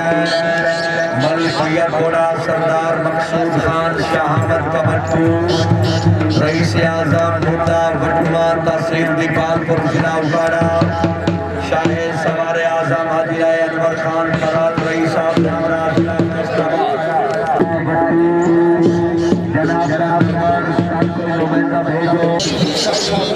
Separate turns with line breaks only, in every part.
मलिक सैयद घोड़ा सरदार मकसूद खान शाहमद का भट्टू रईस आजम मुद्दा भटुआ तहसील दीपालपुर जिला उकाड़ा शाहे सवार आजम हाजी राय अनवर खान फराद रईस साहब हमरा जिला फैसलाबाद जनाब भेजो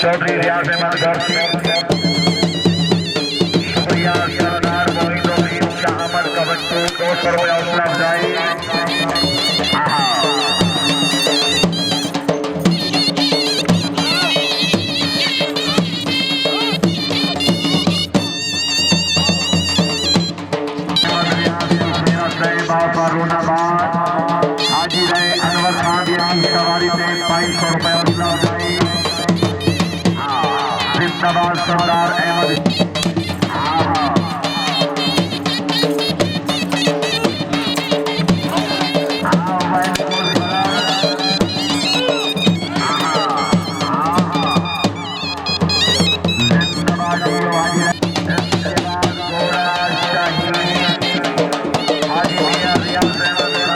चौधरी रियाज अहमद गौसी शुक्रिया सरदार मोइनुद्दीन शाह अहमद का बच्चू 200 रुपया हौसला अफजाई हाजी राय अनवर खान की सवारी से 500 रुपये हौसला अफजाई जिंदाबाद सरदार अहमद हाजी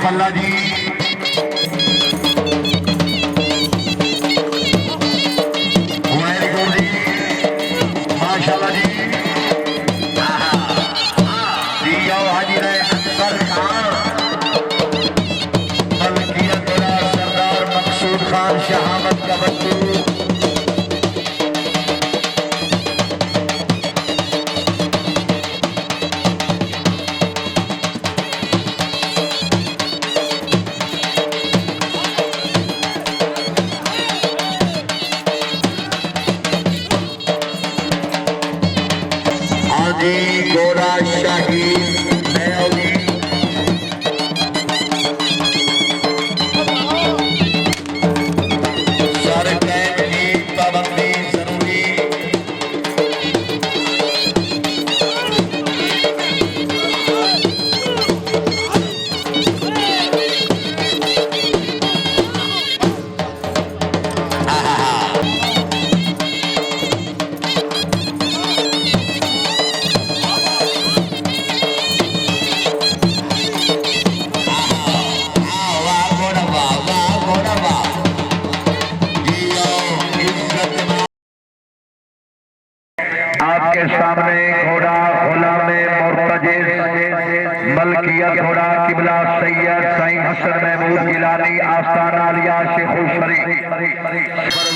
पल्ला जी वेरी गुड जी माशाल्लाह जी हाजी रहे अंतर खान मलकियत सरदार मकसूद खान शहामत का बच्चू गोरा शाही सारे टाइम की पाबंदी जरूरी आपके सामने घोड़ा गुलाम मुर्तजिज मलकियत घोड़ा किबला सैयद साईं हसन महमूद गिलानी आस्ताना आलिया शेखुल शरीफ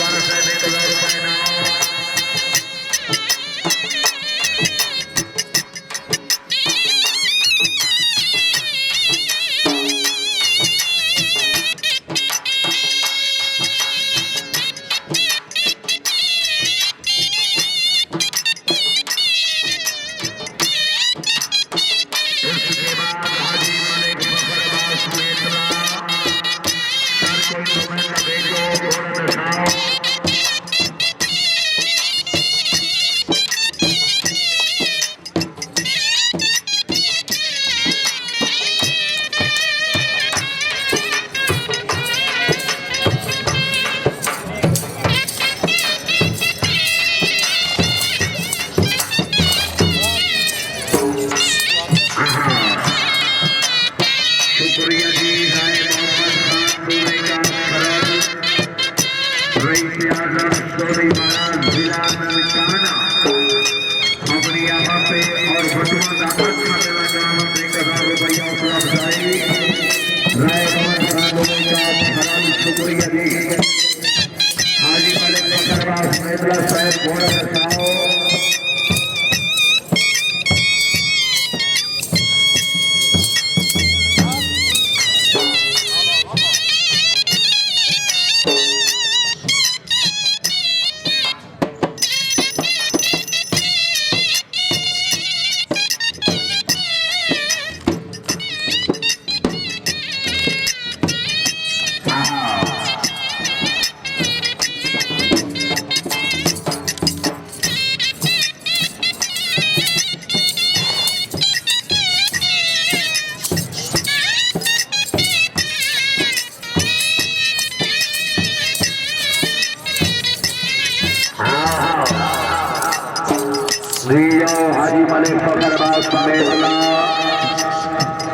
हाजी मलिक फखर अब्बास मेहला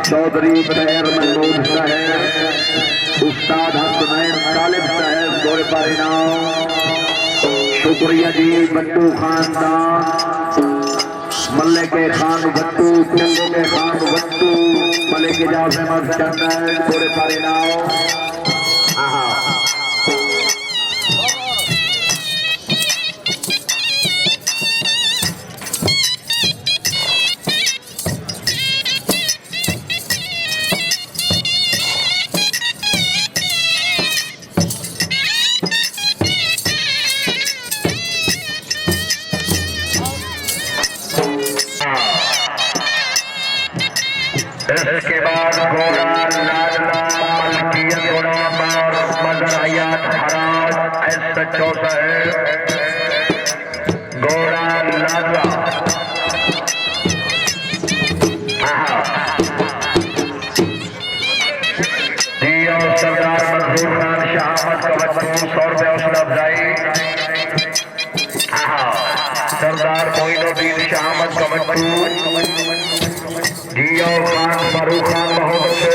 चौधरी तैर महमूद साहब उस्ताद हसनैन तालिब साहब गोरे पर इनाम शुक्रिया जी बट्टू खानदान मल्ले के खान बट्टू चंगो के खान बट्टू मलिक एजाज अहमद चंदन गोरे पर इनाम इसके बाद घोड़ा लाडला मलकियत घोड़ा पर मदर हयात हराज एसएचओ साहब घोड़ा लाडला नसीर शाह अहमद कमटू जियो खान फारूक खान बहुत अच्छे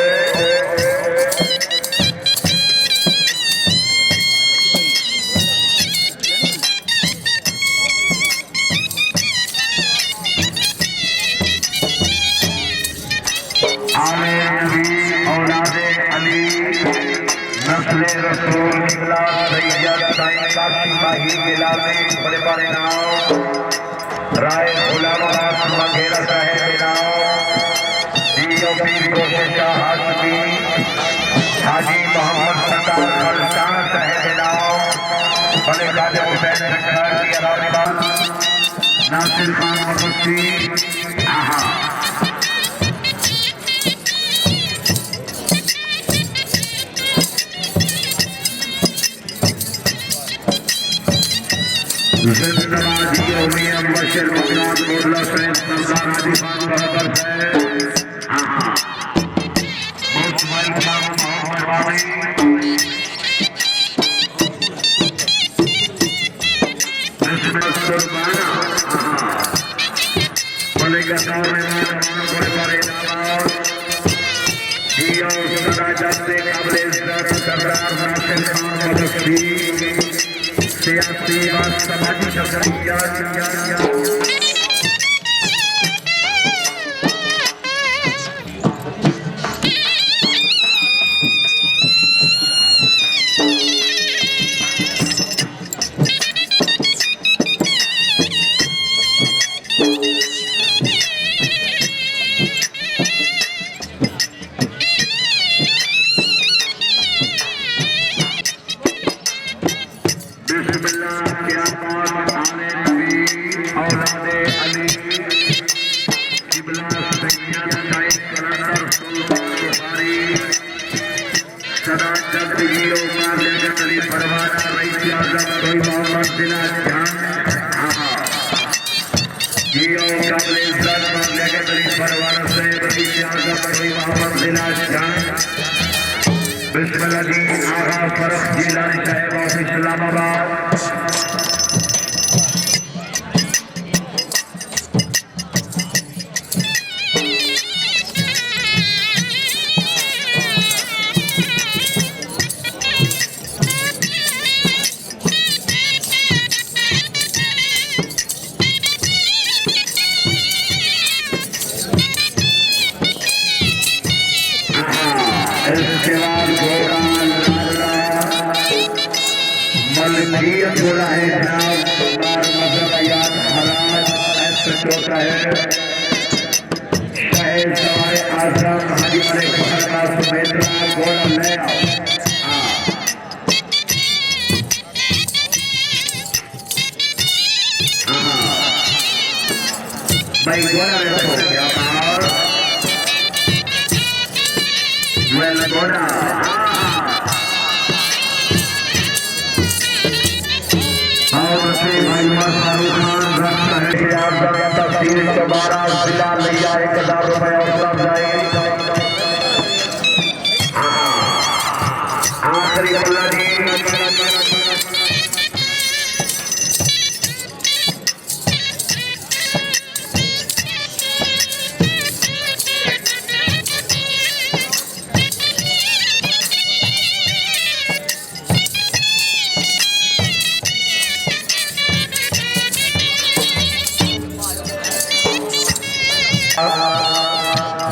नस्ले रसूल निकला सैयद साईं काशी माही जिला में बड़े बड़े नाव राय गुलामाबाद मंगेरा साहेब नाव जियो पीर कोशिश हाशमी हाजी मोहम्मद सरदार मलकान साहेब नाव बड़े गाजे हुसैन सरकार की अलावा नासिर खान मुफस्सी आहा जिंदाबाद ये उम्मीद बशर मुकरात मोहल्ला सैयद सरदार हाजी खान बहादुर है हां बहुत माइल काम मोहम्मद वाली बिस्मिल्लाह सुरबाना मलिका दौर में बड़े बड़े नाम जियो सदा जाते काबिल इज्जत सरदार नासिर खान मुफस्सी सियासी व समाजी शख्सियत बिस्मिल्लाह जी आगा फरख जिलानी साहेब ऑफिस इस्लामाबाद मलकियत बोला है जनाब मजहब याद हराज ऐसा होता है शहर सवाए आजम हाजी बड़े फखर का सुमेत्रा गोला ले भाई गोला रखो क्या वेल गोला तफसील दोबारा जिला लिया 1000 रुपए उपलब्ध आखिरी अल्लाह जी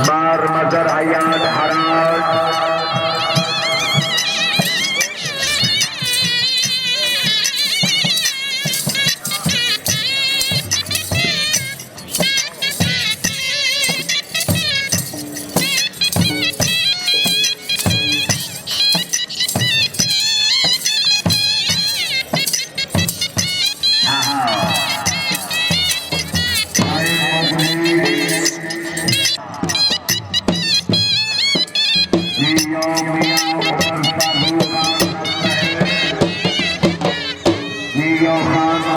बार मजर हयात हराज